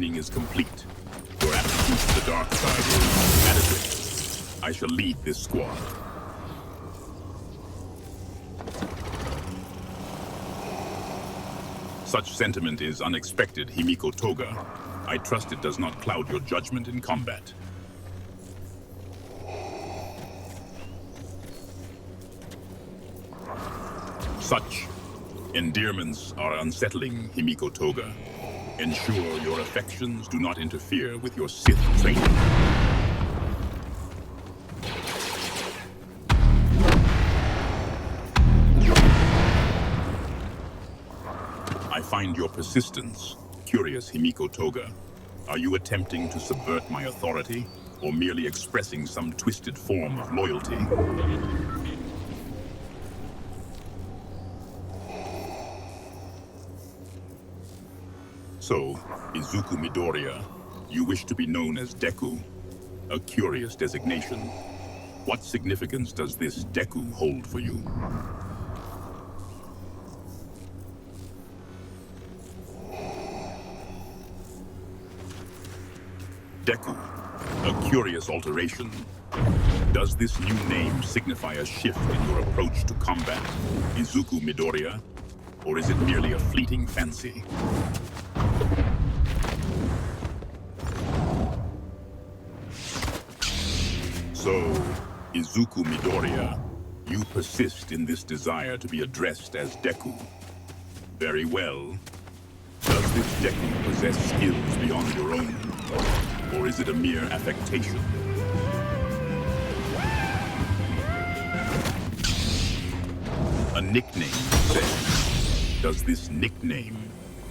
training is complete. Your aptitude to the dark side is adequate. I shall lead this squad. Such sentiment is unexpected, Himiko Toga. I trust it does not cloud your judgment in combat. Such endearments are unsettling, Himiko Toga. Ensure your affections do not interfere with your Sith training. I find your persistence curious, Himiko Toga. Are you attempting to subvert my authority, or merely expressing some twisted form of loyalty? So, Izuku Midoriya, you wish to be known as Deku? A curious designation. What significance does this Deku hold for you? Deku, a curious alteration. Does this new name signify a shift in your approach to combat, Izuku Midoriya? Or is it merely a fleeting fancy? So, Izuku Midoriya, you persist in this desire to be addressed as Deku. Very well. Does this Deku possess skills beyond your own? Or is it a mere affectation? A nickname, say. Does this nickname,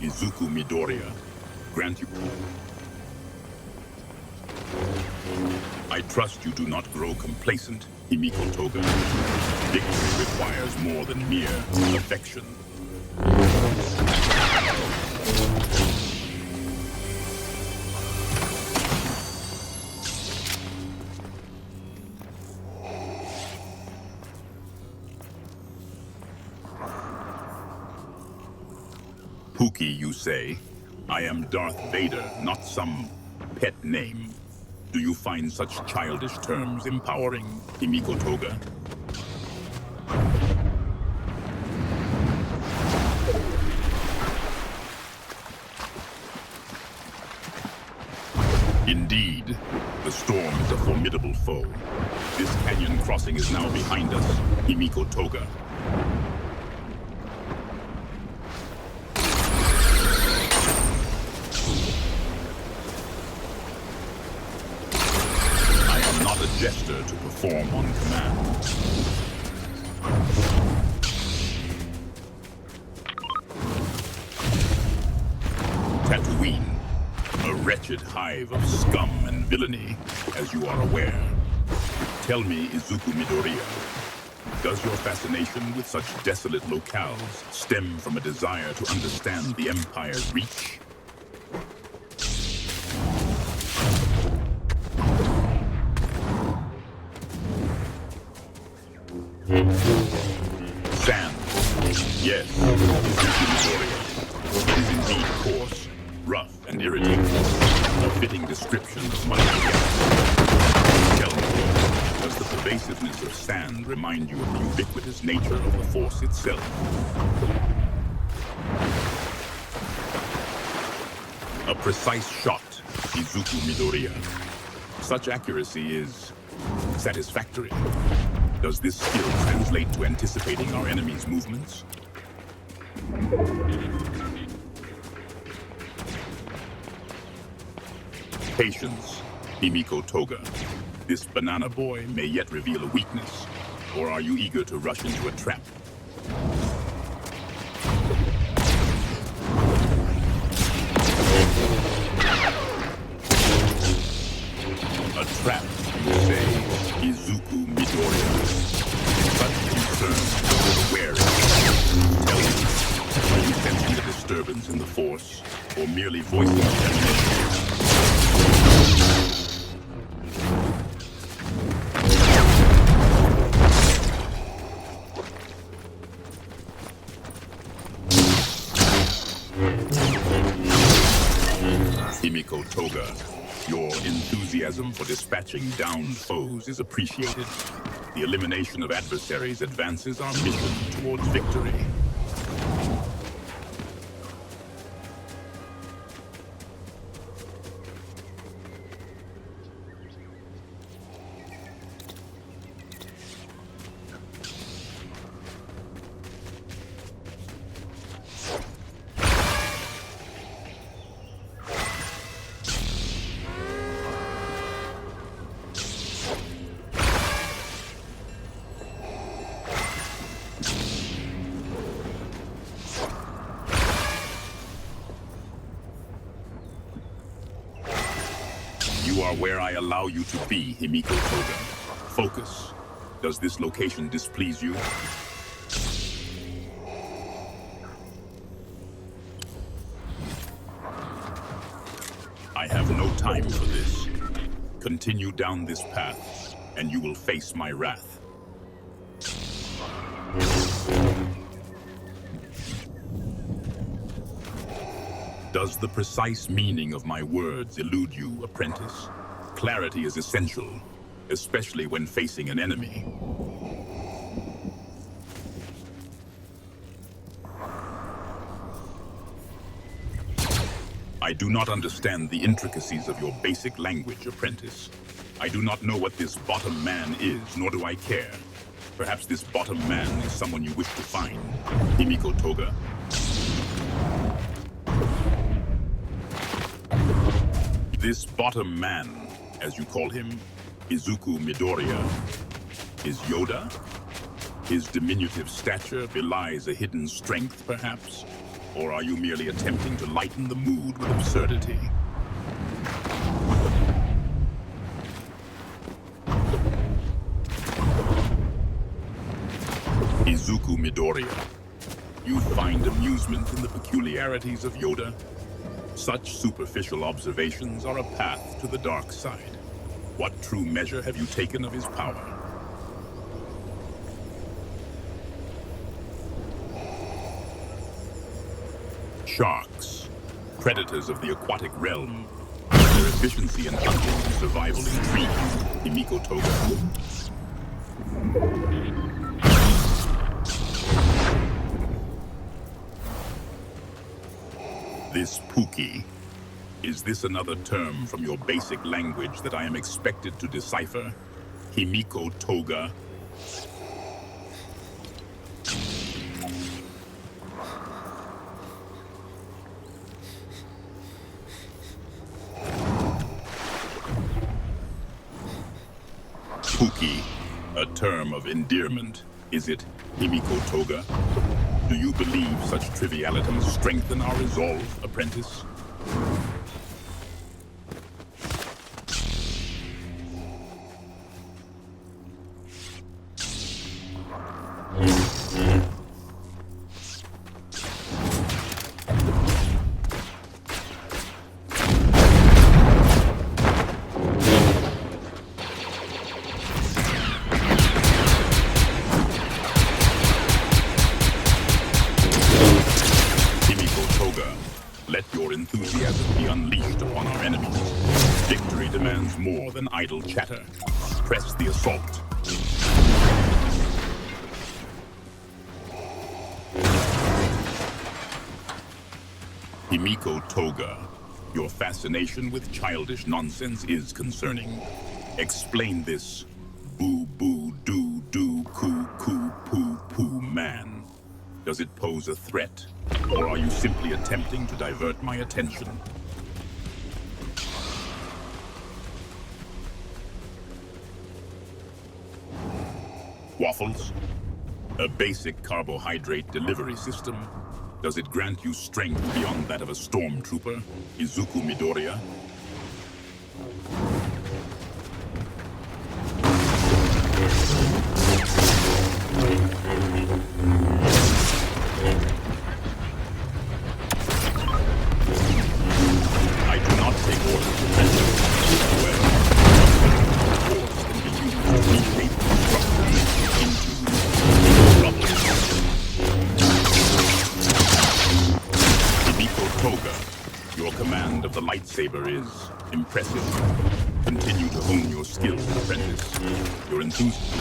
Izuku Midoriya, grant you... I trust you do not grow complacent, Himiko Toga. Victory requires more than mere affection. Pookie, you say? I am Darth Vader, not some pet name. Do you find such childish terms empowering, Himiko Toga? Indeed, the storm is a formidable foe. This canyon crossing is now behind us, Himiko Toga. Jester to perform on command. Tatooine, a wretched hive of scum and villainy, as you are aware. Tell me, Izuku Midoriya, does your fascination with such desolate locales stem from a desire to understand the Empire's reach? Sand. Yes, Izuku Midoriya. It is indeed coarse, rough, and irritating. A fitting description of my reality. Tell me, does the pervasiveness of sand remind you of the ubiquitous nature of the Force itself? A precise shot, Izuku Midoriya. Such accuracy is satisfactory. Does this skill translate to anticipating our enemy's movements? Patience, Himiko Toga. This banana boy may yet reveal a weakness. Or are you eager to rush into a trap? A trap, you say, Izuku Midoriya. Such concern, aware. Tell me, are you sensing a disturbance in the Force, or merely voicing a premonition? Himiko enthusiasm for dispatching downed foes is appreciated. The elimination of adversaries advances our mission towards victory. You are where I allow you to be, Himiko Toga. Focus. Does this location displease you? I have no time for this. Continue down this path, and you will face my wrath. Does the precise meaning of my words elude you, apprentice? Clarity is essential, especially when facing an enemy. I do not understand the intricacies of your basic language, apprentice. I do not know what this bottom man is, nor do I care. Perhaps this bottom man is someone you wish to find, Himiko Toga. This bottom man, as you call him, Izuku Midoriya, is Yoda? His diminutive stature belies a hidden strength, perhaps? Or are you merely attempting to lighten the mood with absurdity? Izuku Midoriya, you find amusement in the peculiarities of Yoda? Such superficial observations are a path to the dark side. What true measure have you taken of his power? Sharks, predators of the aquatic realm. Their efficiency in hunting and survival intrigue you, Himiko Toga. This Pookie, is this another term from your basic language that I am expected to decipher? Himiko Toga. Pookie, a term of endearment, is it, Himiko Toga? Do you believe such trivialities strengthen our resolve, apprentice? Let your enthusiasm be unleashed upon our enemies. Victory demands more than idle chatter. Press the assault. Himiko Toga, your fascination with childish nonsense is concerning. Explain this boo-boo-doo-doo-coo-coo-poo-poo man. Does it pose a threat, or are you simply attempting to divert my attention? Waffles? A basic carbohydrate delivery system. Does it grant you strength beyond that of a stormtrooper, Izuku Midoriya? I do not take orders from President. However, force can be used to reshape destruction into rubble. Himiko Toga, your command of the lightsaber is impressive. Continue to hone your skills, apprentice. Your enthusiasm.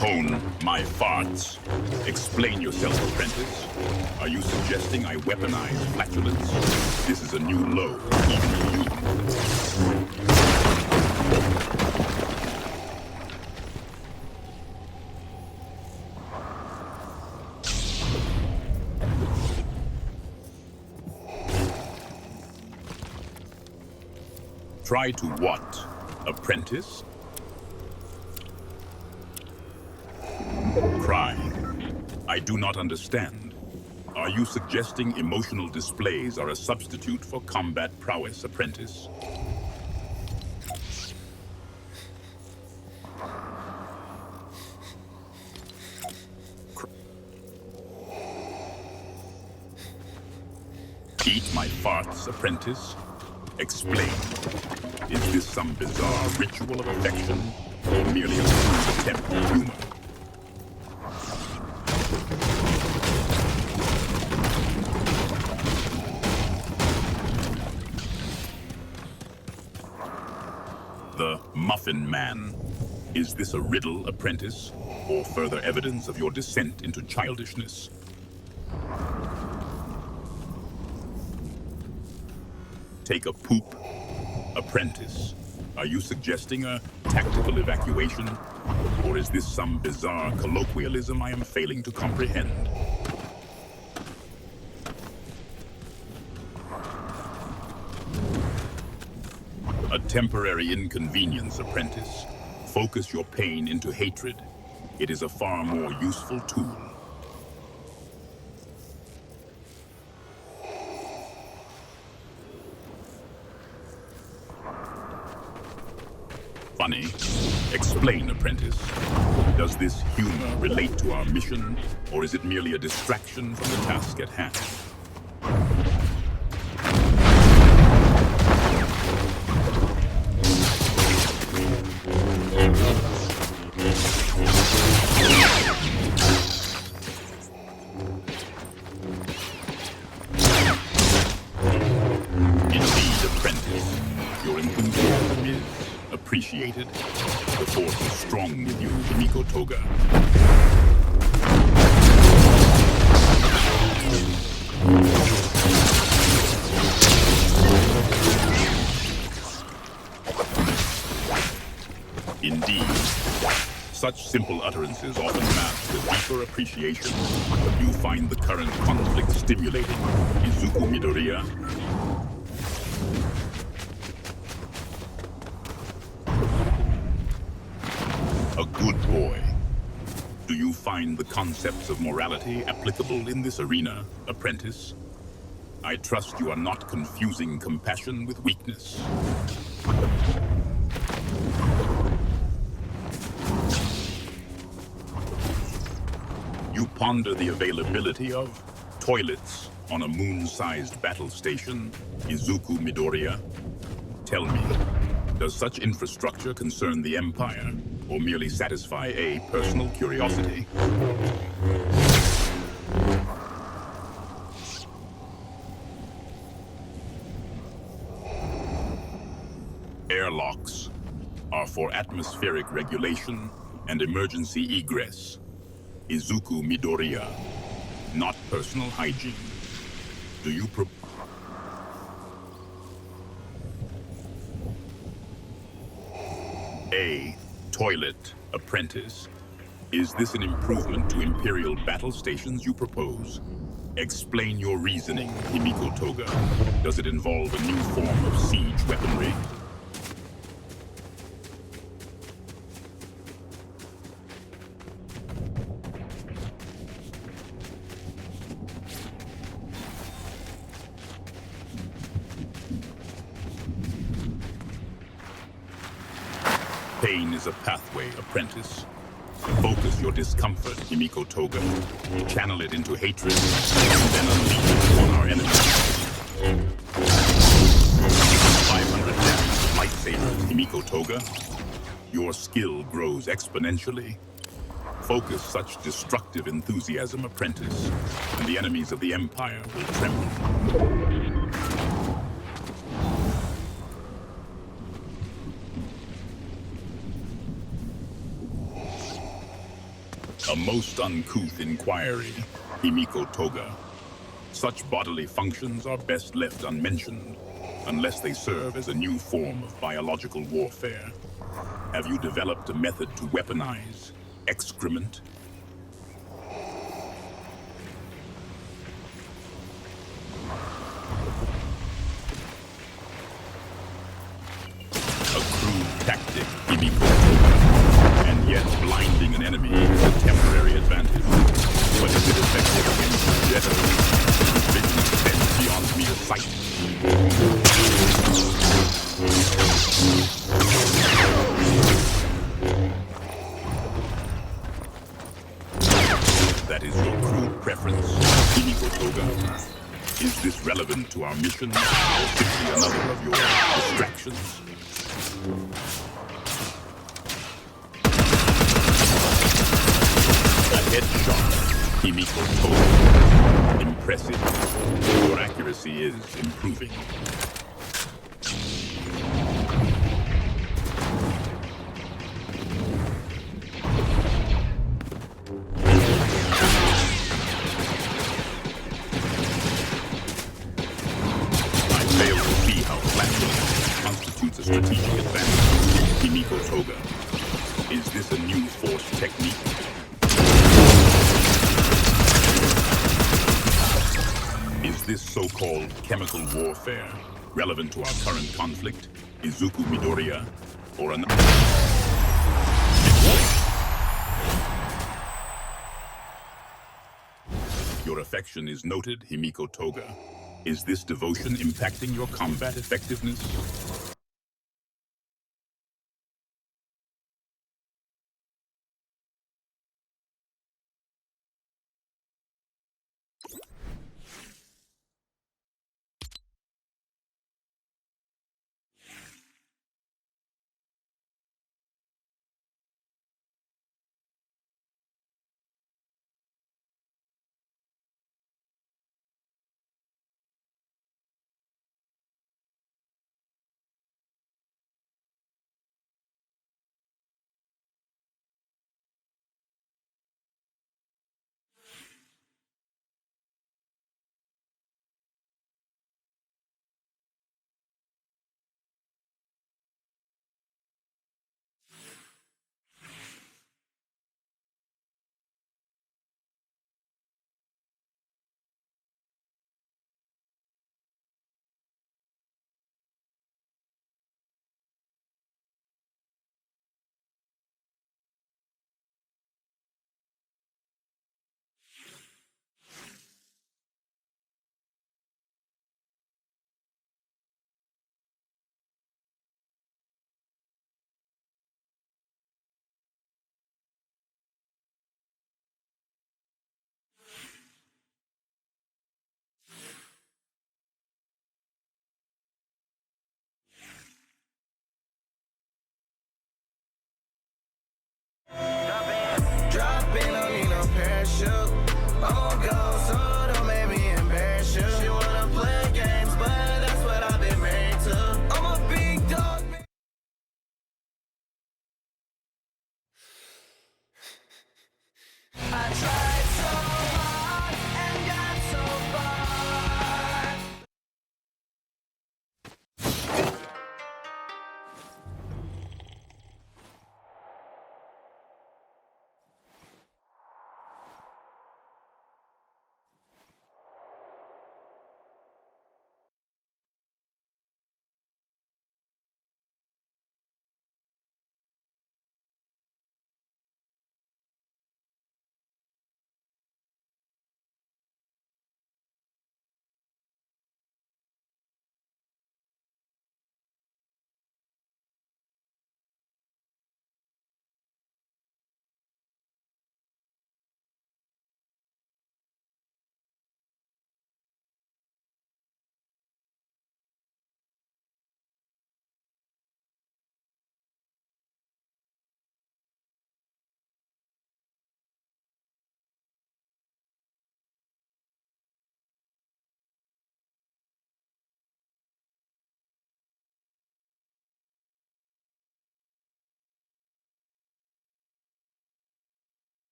Hone my farts. Explain yourself, apprentice. Are you suggesting I weaponize flatulence? This is a new low, even for you. Try to what, apprentice? Cry. I do not understand. Are you suggesting emotional displays are a substitute for combat prowess, apprentice? Eat my farts, apprentice? Explain. Is this some bizarre ritual of affection, or merely a crude attempt at humor? The Muffin Man. Is this a riddle, apprentice, or further evidence of your descent into childishness? Take a poop, apprentice. Are you suggesting a tactical evacuation, or is this some bizarre colloquialism I am failing to comprehend? A temporary inconvenience, apprentice. Focus your pain into hatred. It is a far more useful tool. Funny. Explain, apprentice. Does this humor relate to our mission, or is it merely a distraction from the task at hand? Indeed, apprentice. Your enthusiasm is appreciated. The force is strong with you, Himiko Toga. Indeed. Such simple utterances often mask the deeper appreciation. You find the current conflict stimulating, Izuku Midoriya. A good boy. Do you find the concepts of morality applicable in this arena, apprentice? I trust you are not confusing compassion with weakness. You ponder the availability of toilets on a moon-sized battle station, Izuku Midoriya. Tell me, does such infrastructure concern the Empire, or merely satisfy a personal curiosity? Airlocks are for atmospheric regulation and emergency egress. Izuku Midoriya, not personal hygiene. Do you A toilet, apprentice. Is this an improvement to Imperial battle stations you propose? Explain your reasoning, Himiko Toga. Does it involve a new form of siege weaponry? Pain is a pathway, apprentice. Focus your discomfort, Himiko Toga. Channel it into hatred, and then unleash it on our enemies. 500 damage lightsabers, Himiko Toga. Your skill grows exponentially. Focus such destructive enthusiasm, apprentice, and the enemies of the Empire will tremble. A most uncouth inquiry, Himiko Toga. Such bodily functions are best left unmentioned, unless they serve as a new form of biological warfare. Have you developed a method to weaponize excrement? A crude tactic, Himiko Toga, and yet blinding an enemy is a temporary advantage. But is it effective against predators whose vision extends beyond mere sight? That is your crude preference, Himiko Toga. Is this relevant to our mission, or simply another of your distractions? A headshot, Himiko Toga. Impressive. Your accuracy is improving. I fail to see how flatness constitutes a strategic advantage. Himiko Toga. Is this a new force technique? Is this so-called chemical warfare relevant to our current conflict, Izuku Midoriya, or an... Your affection is noted, Himiko Toga. Is this devotion impacting your combat effectiveness?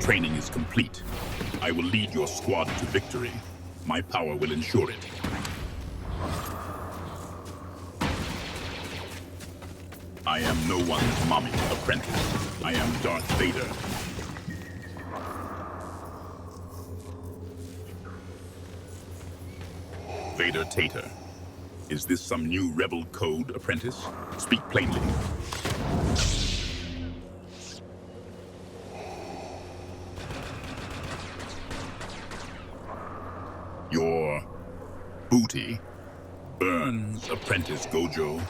training is complete. I will lead your squad to victory. My power will ensure it. I am no one's mommy, apprentice. I am Darth Vader. Vader Tater. Is this some new rebel code, apprentice? Speak plainly. Your booty burns, apprentice Gojo.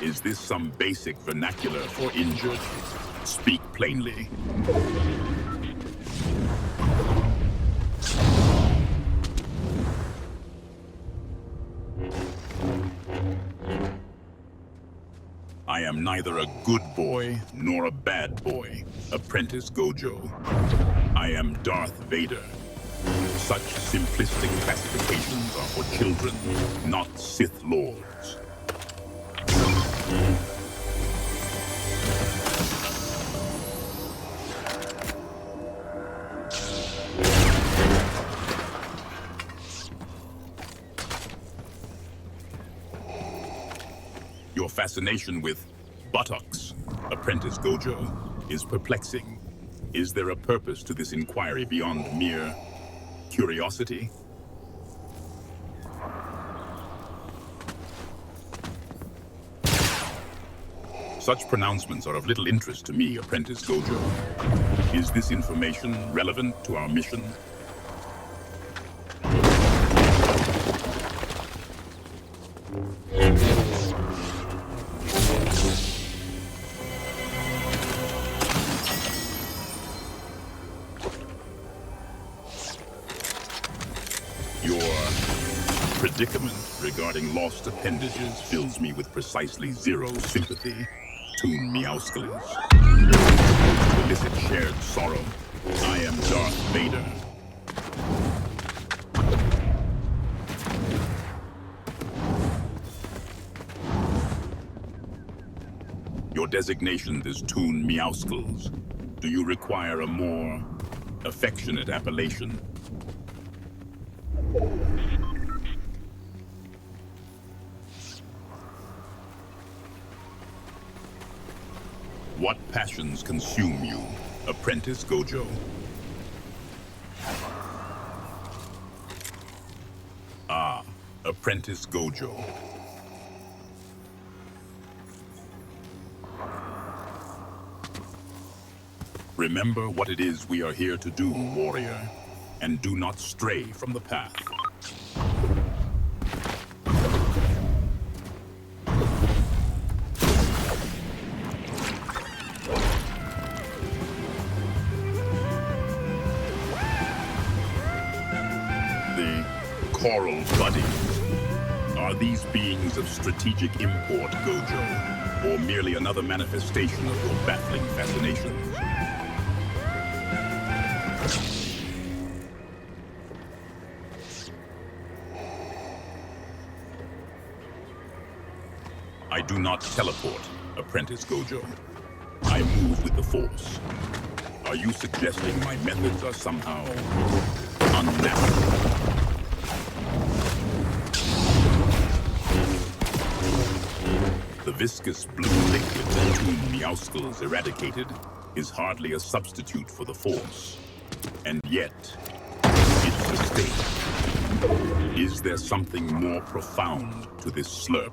Is this some basic vernacular for injured? Speak plainly. I am neither a good boy nor a bad boy, apprentice Gojo. I am Darth Vader. Such simplistic classifications are for children, not Sith Lords. Your fascination with buttocks, apprentice Gojo, is perplexing. Is there a purpose to this inquiry beyond mere curiosity? Such pronouncements are of little interest to me, apprentice Gojo. Is this information relevant to our mission? Your predicament regarding lost appendages fills me with precisely zero sympathy. Toon Meowscles. To elicit shared sorrow, I am Darth Vader. Your designation is Toon Meowscles. Do you require a more affectionate appellation? What passions consume you, apprentice Gojo? Ah, apprentice Gojo. Remember what it is we are here to do, warrior, and do not stray from the path. Coral buddies. Are these beings of strategic import, Gojo, or merely another manifestation of your baffling fascinations? I do not teleport, apprentice Gojo. I move with the Force. Are you suggesting my methods are somehow unnatural? The viscous blue liquid that Toon Meowscles eradicated is hardly a substitute for the Force. And yet, it sustains. Is there something more profound to this slurp?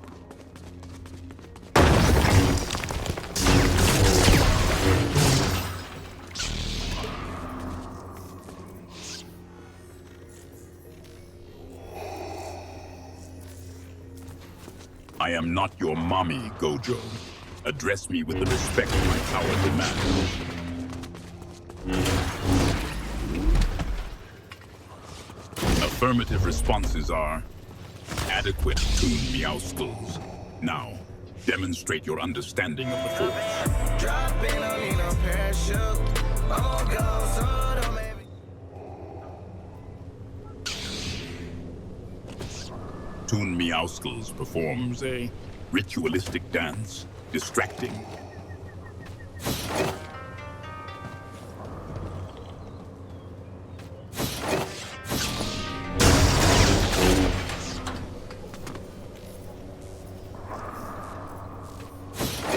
I am not your mommy, Gojo. Address me with the respect my power demands. Affirmative responses are adequate, Toon Meowscles. Now, demonstrate your understanding of the Force. Drop in, I need a parachute. I'm gonna go, so don't make me. Toon Meowscles performs a ritualistic dance, distracting.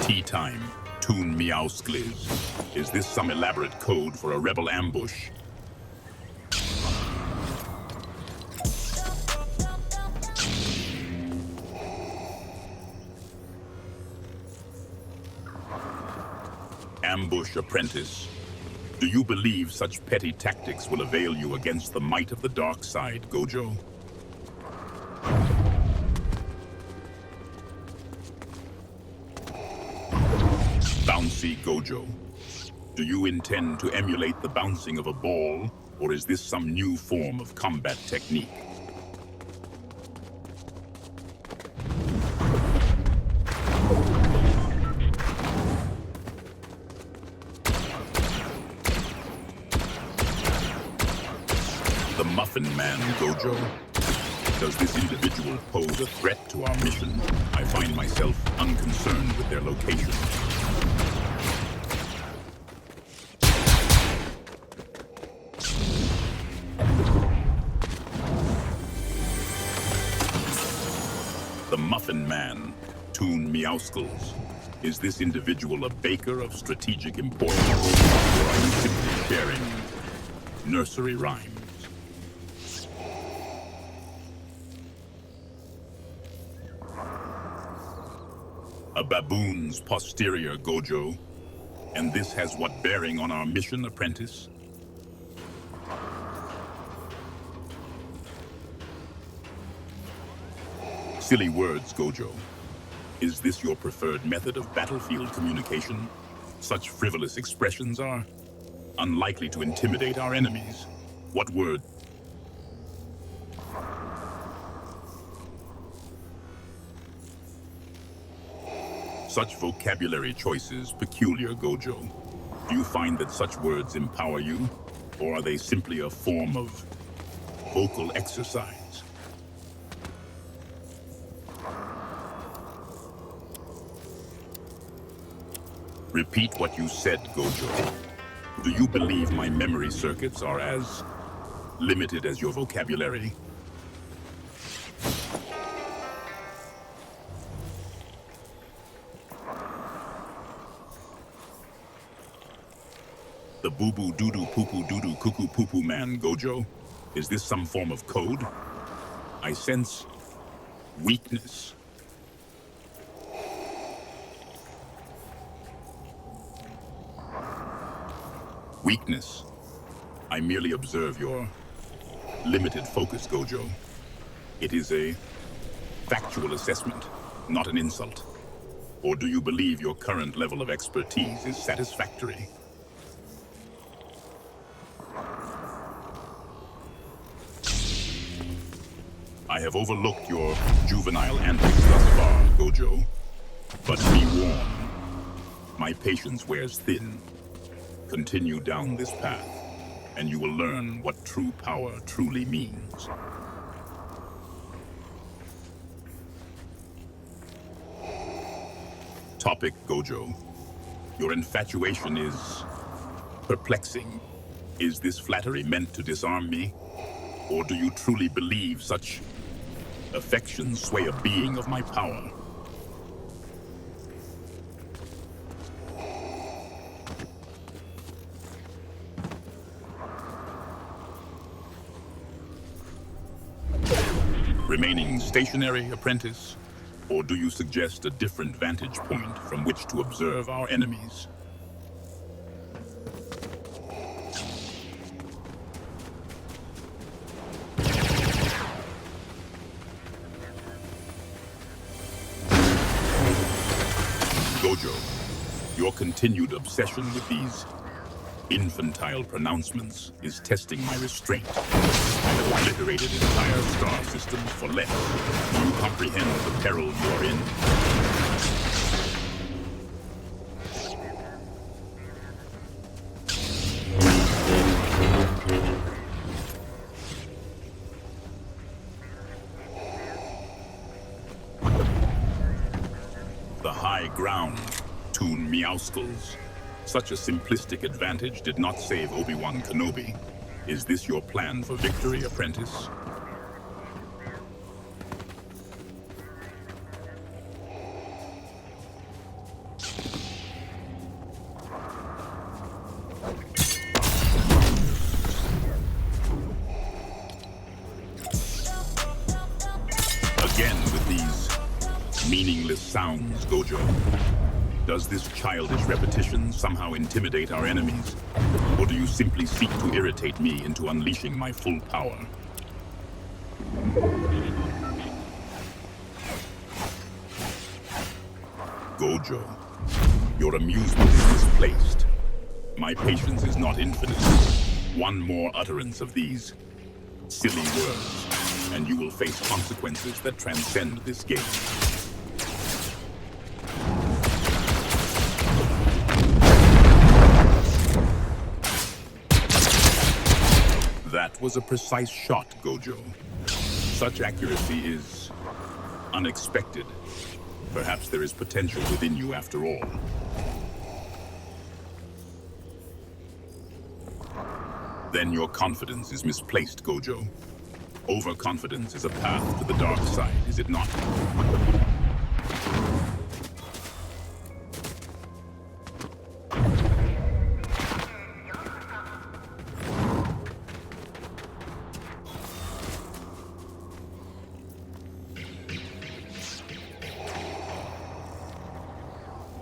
Tea time. Toon Meowskliz. Is this some elaborate code for a rebel ambush? Ambush apprentice. Do you believe such petty tactics will avail you against the might of the dark side, Gojo? Bouncy Gojo. Do you intend to emulate the bouncing of a ball, or is this some new form of combat technique? The Muffin Man, Gojo? Does this individual pose a threat to our mission? I find myself unconcerned with their location. The Muffin Man, Toon Meowskliz. Is this individual a baker of strategic importance, or are you simply sharing nursery rhymes? A baboon's posterior, Gojo. And this has what bearing on our mission, apprentice? Silly words, Gojo. Is this your preferred method of battlefield communication? Such frivolous expressions are unlikely to intimidate our enemies. What word? Such vocabulary choices peculiar, Gojo. Do you find that such words empower you, or are they simply a form of vocal exercise? Repeat what you said, Gojo. Do you believe my memory circuits are as limited as your vocabulary? The boo-boo doo-doo poo-poo doo-doo cuckoo poo-poo man, Gojo? Is this some form of code? I sense weakness. Weakness. I merely observe your limited focus, Gojo. It is a factual assessment, not an insult. Or do you believe your current level of expertise is satisfactory? I have overlooked your juvenile antics thus far, Gojo. But be warned, my patience wears thin. Continue down this path, and you will learn what true power truly means. Topic, Gojo. Your infatuation is perplexing. Is this flattery meant to disarm me? Or do you truly believe such affections sway a being of my power? Remaining stationary, apprentice? Or do you suggest a different vantage point from which to observe our enemies? Gojo, your continued obsession with these infantile pronouncements is testing my restraint. I have obliterated entire star systems for less. Do you comprehend the peril you are in? The high ground, Toon Meowskliz. Such a simplistic advantage did not save Obi-Wan Kenobi. Is this your plan for victory, apprentice? sounds, Gojo. Does this childish repetition somehow intimidate our enemies? Or do you simply seek to irritate me into unleashing my full power? Gojo, your amusement is misplaced. My patience is not infinite. One more utterance of these silly words, and you will face consequences that transcend this game. That was a precise shot, Gojo. Such accuracy is unexpected. Perhaps there is potential within you after all. Then your confidence is misplaced, Gojo. Overconfidence is a path to the dark side, is it not?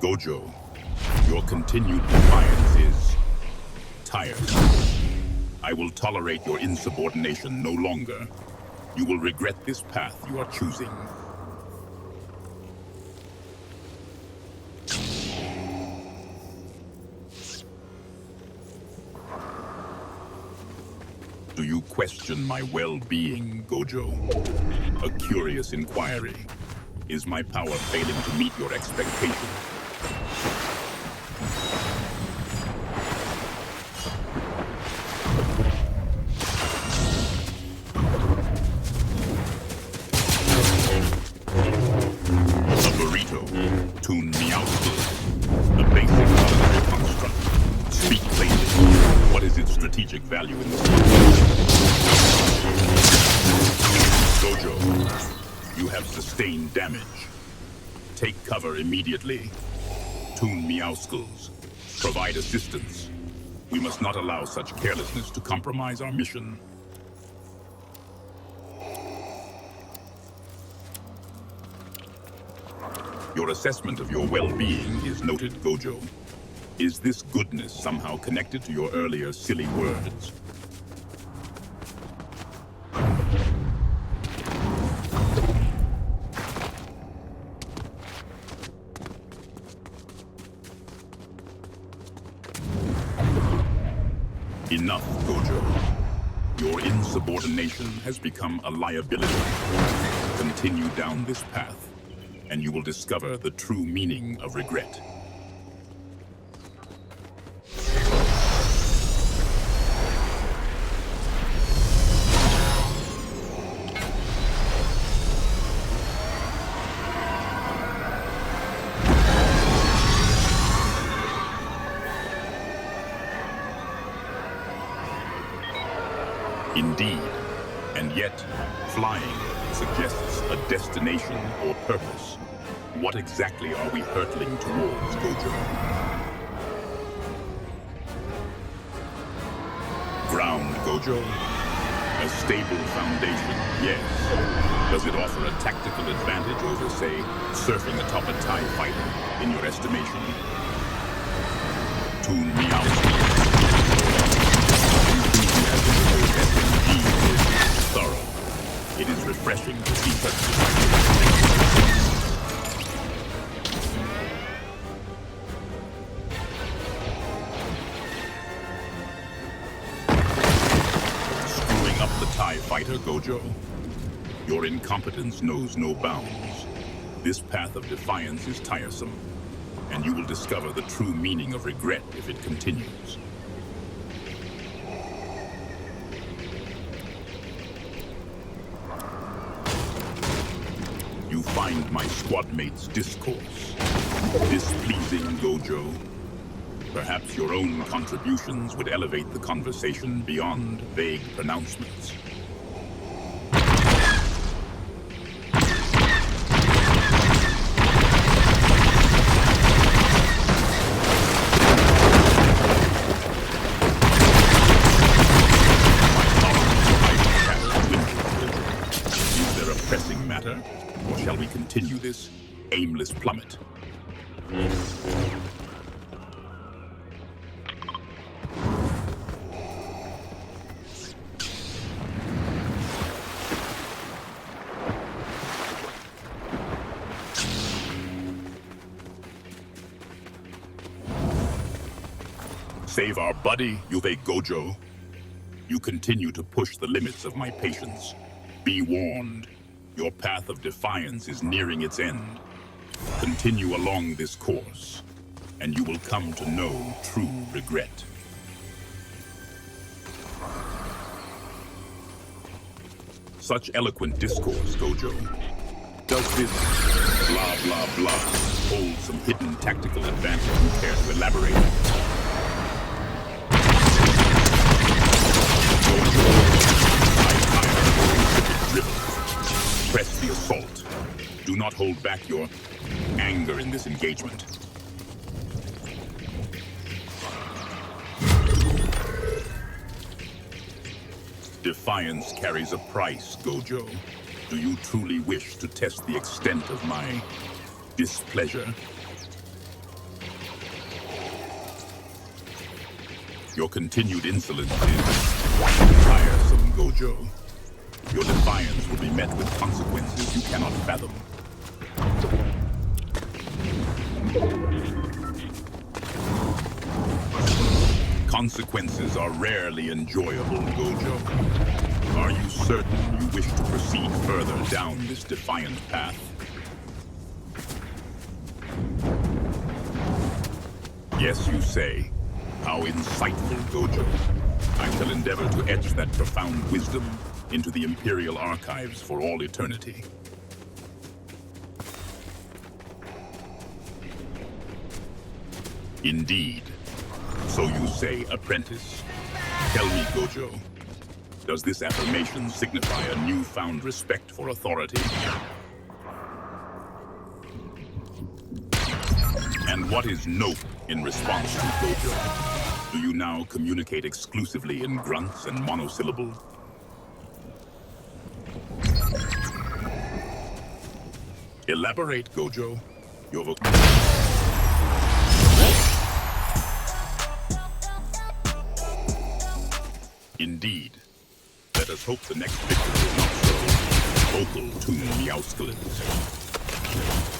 Gojo, your continued defiance is tiresome. I will tolerate your insubordination no longer. You will regret this path you are choosing. Do you question my well-being, Gojo? A curious inquiry. Is my power failing to meet your expectations? Tune me out, a basic military construct. Speak plainly. What is its strategic value in this game? Gojo, you have sustained damage. Take cover immediately. Tune Meowscles. Provide assistance. We must not allow such carelessness to compromise our mission. Your assessment of your well-being is noted, Gojo. Is this goodness somehow connected to your earlier silly words? Enough, Gojo. Your insubordination has become a liability. Continue down this path, and you will discover the true meaning of regret. Indeed, and yet, flying suggests a destination or purpose. What exactly are we hurtling towards, Gojo? Ground, Gojo. A stable foundation, yes. Does it offer a tactical advantage over, say, surfing atop a TIE fighter, in your estimation? Tune me out. Enthusiasm is thorough. It is refreshing to see such screwing up the TIE fighter, Gojo. Your incompetence knows no bounds. This path of defiance is tiresome, and you will discover the true meaning of regret if it continues. You find my squad mates' discourse displeasing, Gojo. Perhaps your own contributions would elevate the conversation beyond vague pronouncements. Is there a pressing matter, or shall we continue this aimless defenses plummet. Save our buddy, Yuve Gojo. You continue to push the limits of my patience. Be warned, your path of defiance is nearing its end. Continue along this course, and you will come to know true regret. Such eloquent discourse, Gojo. Does this blah blah blah hold some hidden tactical advantage you care to elaborate? Press the assault. Do not hold back your anger in this engagement. Defiance carries a price, Gojo. Do you truly wish to test the extent of my displeasure? Your continued insolence is tiresome, Gojo. Your defiance will be met with consequences you cannot fathom. Consequences are rarely enjoyable, Gojo. Are you certain you wish to proceed further down this defiant path? Yes, you say. How insightful, Gojo. I shall endeavor to etch that profound wisdom into the Imperial Archives for all eternity. Indeed. So you say, apprentice. Tell me, Gojo, does this affirmation signify a newfound respect for authority? And what is nope in response to Gojo? Do you now communicate exclusively in grunts and monosyllables? Elaborate, Gojo. Your Indeed. Let us hope the next victory is not so vocal to Meowsclins.